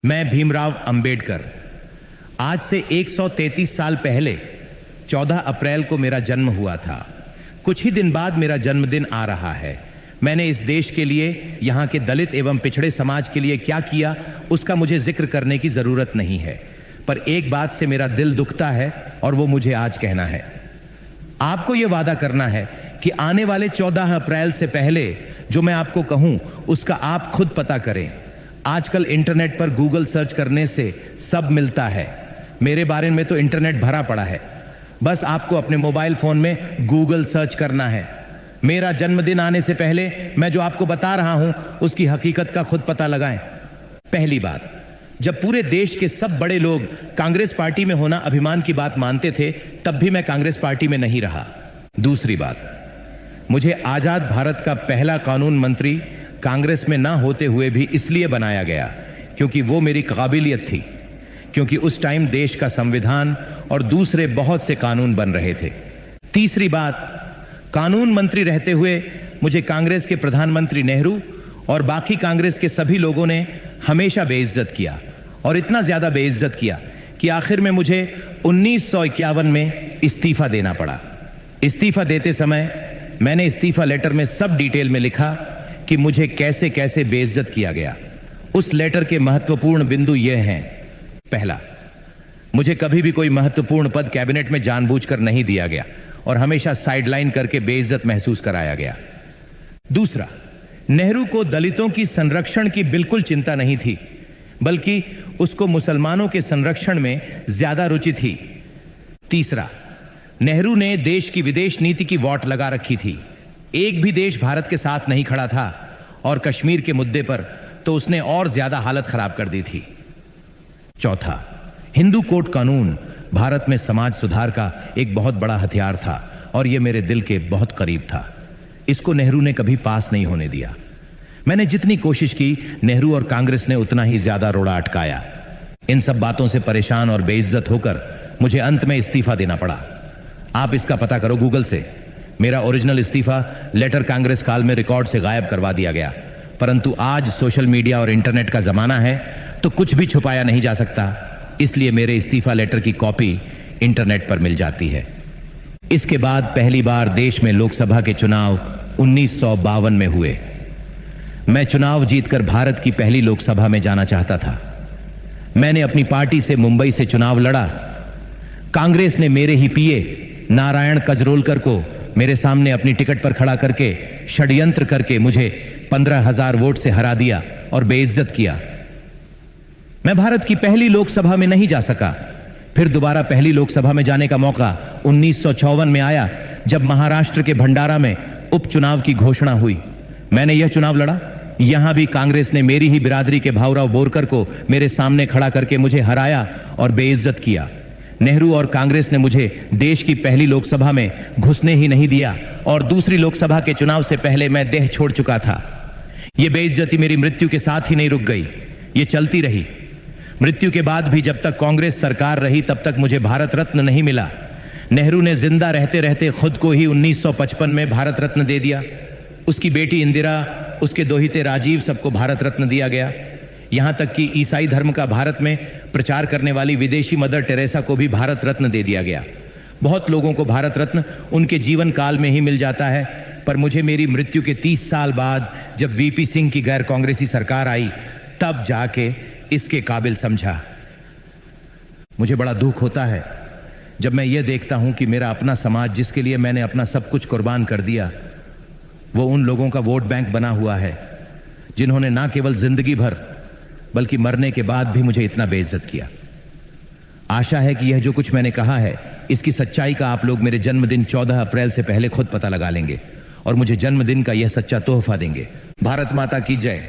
मैं भीमराव अंबेडकर। आज से 133 साल पहले 14 अप्रैल को मेरा जन्म हुआ था। कुछ ही दिन बाद मेरा जन्मदिन आ रहा है। मैंने इस देश के लिए, यहाँ के दलित एवं पिछड़े समाज के लिए क्या किया, उसका मुझे जिक्र करने की जरूरत नहीं है, पर एक बात से मेरा दिल दुखता है और वो मुझे आज कहना है। आपको ये वादा करना है कि आने वाले 14 अप्रैल से पहले जो मैं आपको कहूं उसका आप खुद पता करें। आजकल इंटरनेट पर गूगल सर्च करने से सब मिलता है। मेरे बारे में तो इंटरनेट भरा पड़ा है, बस आपको अपने मोबाइल फोन में गूगल सर्च करना है। मेरा जन्मदिन आने से पहले मैं जो आपको बता रहा हूं उसकी हकीकत का खुद पता लगाएं। पहली बात, जब पूरे देश के सब बड़े लोग कांग्रेस पार्टी में होना अभिमान की बात मानते थे, तब भी मैं कांग्रेस पार्टी में नहीं रहा। दूसरी बात, मुझे आजाद भारत का पहला कानून मंत्री कांग्रेस में ना होते हुए भी इसलिए बनाया गया क्योंकि वो मेरी काबिलियत थी, क्योंकि उस टाइम देश का संविधान और दूसरे बहुत से कानून बन रहे थे। तीसरी बात, कानून मंत्री रहते हुए मुझे कांग्रेस के प्रधानमंत्री नेहरू और बाकी कांग्रेस के सभी लोगों ने हमेशा बेइज्जत किया, और इतना ज्यादा बेइज्जत किया कि आखिर में मुझे 1951 में इस्तीफा देना पड़ा। इस्तीफा देते समय मैंने इस्तीफा लेटर में सब डिटेल में लिखा कि मुझे कैसे कैसे बेइज्जत किया गया। उस लेटर के महत्वपूर्ण बिंदु ये हैं। पहला, मुझे कभी भी कोई महत्वपूर्ण पद कैबिनेट में जानबूझकर नहीं दिया गया और हमेशा साइडलाइन करके बेइज्जत महसूस कराया गया। दूसरा, नेहरू को दलितों की संरक्षण की बिल्कुल चिंता नहीं थी, बल्कि उसको मुसलमानों के संरक्षण में ज्यादा रुचि थी। तीसरा, नेहरू ने देश की विदेश नीति की वॉट लगा रखी थी। एक भी देश भारत के साथ नहीं खड़ा था, और कश्मीर के मुद्दे पर तो उसने और ज्यादा हालत खराब कर दी थी। चौथा, हिंदू कोड कानून भारत में समाज सुधार का एक बहुत बड़ा हथियार था और यह मेरे दिल के बहुत करीब था। इसको नेहरू ने कभी पास नहीं होने दिया। मैंने जितनी कोशिश की, नेहरू और कांग्रेस ने उतना ही ज्यादा रोड़ा अटकाया। इन सब बातों से परेशान और बेइज्जत होकर मुझे अंत में इस्तीफा देना पड़ा। आप इसका पता करो गूगल से। मेरा ओरिजिनल इस्तीफा लेटर कांग्रेस काल में रिकॉर्ड से गायब करवा दिया गया, परंतु आज सोशल मीडिया और इंटरनेट का जमाना है तो कुछ भी छुपाया नहीं जा सकता, इसलिए मेरे इस्तीफा लेटर की कॉपी इंटरनेट पर मिल जाती है। इसके बाद पहली बार देश में लोकसभा के चुनाव 1952 में हुए। मैं चुनाव जीतकर भारत की पहली लोकसभा में जाना चाहता था। मैंने अपनी पार्टी से मुंबई से चुनाव लड़ा। कांग्रेस ने मेरे ही पीए नारायण कजरोलकर को मेरे सामने अपनी टिकट पर खड़ा करके षड्यंत्र करके मुझे 15,000 वोट से हरा दिया और बेइज्जत किया। मैं भारत की पहली लोकसभा में नहीं जा सका। फिर दोबारा पहली लोकसभा में जाने का मौका 1954 में आया, जब महाराष्ट्र के भंडारा में उपचुनाव की घोषणा हुई। मैंने यह चुनाव लड़ा। यहां भी कांग्रेस ने मेरी ही बिरादरी के भाऊराव बोरकर को मेरे सामने खड़ा करके मुझे हराया और बेइज्जत किया। नेहरू और कांग्रेस ने मुझे देश की पहली लोकसभा में घुसने ही नहीं दिया, और दूसरी लोकसभा के चुनाव से पहले मैं देह छोड़ चुका था। यह बेइज्जती मेरी मृत्यु के साथ ही नहीं रुक गई, ये चलती रही। मृत्यु के बाद भी जब तक कांग्रेस सरकार रही, तब तक मुझे भारत रत्न नहीं मिला। नेहरू ने जिंदा रहते रहते खुद को ही 1955 में भारत रत्न दे दिया। उसकी बेटी इंदिरा, उसके दोहिते राजीव, सबको भारत रत्न दिया गया। यहां तक कि ईसाई धर्म का भारत में प्रचार करने वाली विदेशी मदर टेरेसा को भी भारत रत्न दे दिया गया। बहुत लोगों को भारत रत्न उनके जीवन काल में ही मिल जाता है, पर मुझे मेरी मृत्यु के 30 साल बाद जब वीपी सिंह की गैर कांग्रेसी सरकार आई, तब जाके इसके काबिल समझा। मुझे बड़ा दुख होता है जब मैं ये देखता हूं कि मेरा अपना समाज, जिसके लिए मैंने अपना सब कुछ कुर्बान कर दिया, वो उन लोगों का वोट बैंक बना हुआ है जिन्होंने ना केवल जिंदगी भर बल्कि मरने के बाद भी मुझे इतना बेइज्जत किया। आशा है कि यह जो कुछ मैंने कहा है, इसकी सच्चाई का आप लोग मेरे जन्मदिन 14 अप्रैल से पहले खुद पता लगा लेंगे और मुझे जन्मदिन का यह सच्चा तोहफा देंगे। भारत माता की जय।